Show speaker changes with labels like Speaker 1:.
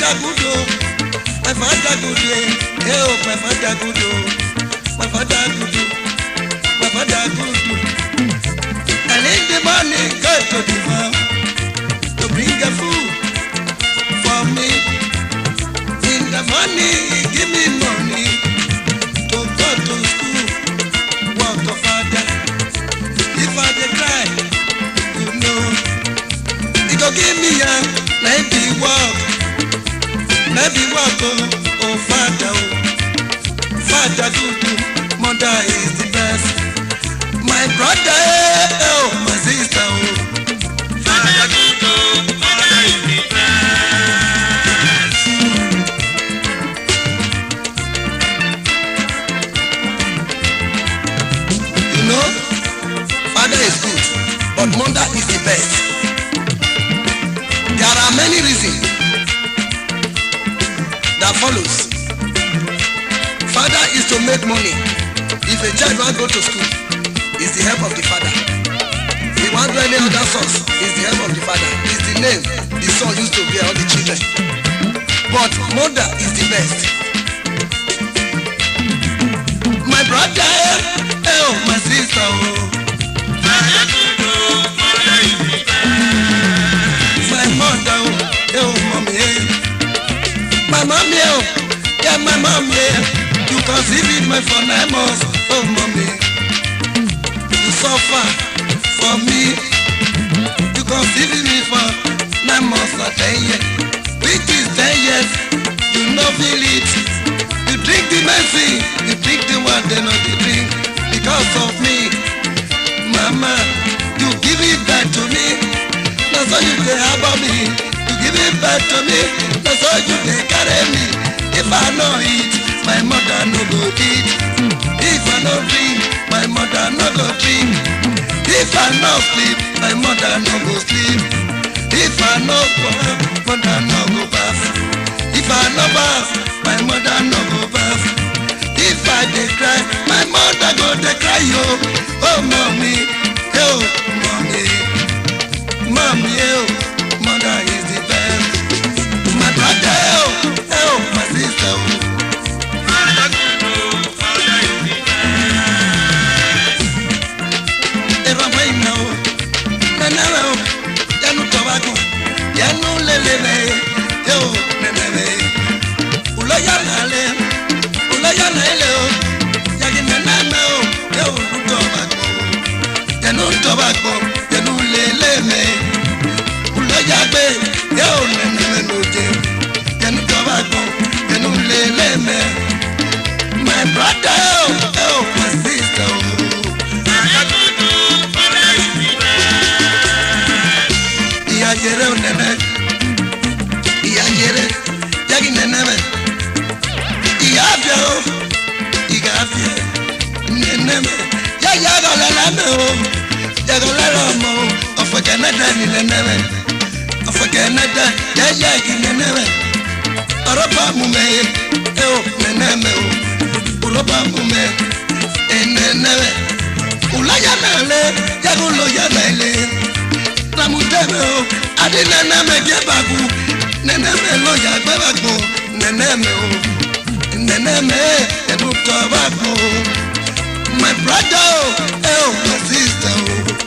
Speaker 1: father good oh, my father good oh, hey oh my father good oh, my father good oh, my father good oh. And in the morning go to the farm to bring a food for me. In the morning he give me money to go to school, work of father. If I dey cry, you know, he go give me a maybe walk oh father oh, father good, mother is the best. My brother oh, my sister oh, father good oh, mother is the best. You know, father is good, but mother is the best. There are many reasons that follows. Father is to make money. If a child want go to school, it's the help of the father. If he want any other source, it's the help of the father. It's the name the son used to bear all the children. But mother is the best. My brother, oh, my sister, oh. My mother, oh, mommy, my mommy, oh, yeah, my mommy, you conceived me for 9 months, oh, mommy, you suffer for me, you conceived me for 9 months or 10 years, which is 10 years, you no feel it, you drink the medicine, you drink the one they not drink, because of me, mama, you give it back to me. That's all you can have me. You give it back to me. That's all you can carry me. If I know it, my mother no go eat. If I no drink, my mother no go drink. If I no sleep, my mother no go sleep. If I no bath, mother no go bath. If I no bath, my mother no go bath. If I dey cry, my mother go dey cry yo. Oh mommy, oh mommy. Mommy, oh, mother is the best. My brother, oh, my sister, oh. Father, father is the best. If I'm waiting now, now, Yanu Tobago, Yanu Lele, yo, Nene, Ulaya Nale, Yaginana, yo, Tobago, Yanu Tobago, Yanu Lele. Yagbe, yo, nene noje, yanu tobago, yanu leleme. My brother, oh, my sister, oh. Iyajere, nene, iyajere, yagi nene me. Iyabye, oh, igabye, nene me. Yaga leleme, oh, yaga leleme, oh, of a Canada, nene me. Canada, yeah, Nene, Araba Mume, oh, Nene, Uroba Mume, Nene, Ulaya Nale, Yagulo Yanale, Ramutemo, Adina Megabagu, Nene, Loya Babago, Nene, and Tobacco. My brother, oh, my sister, oh.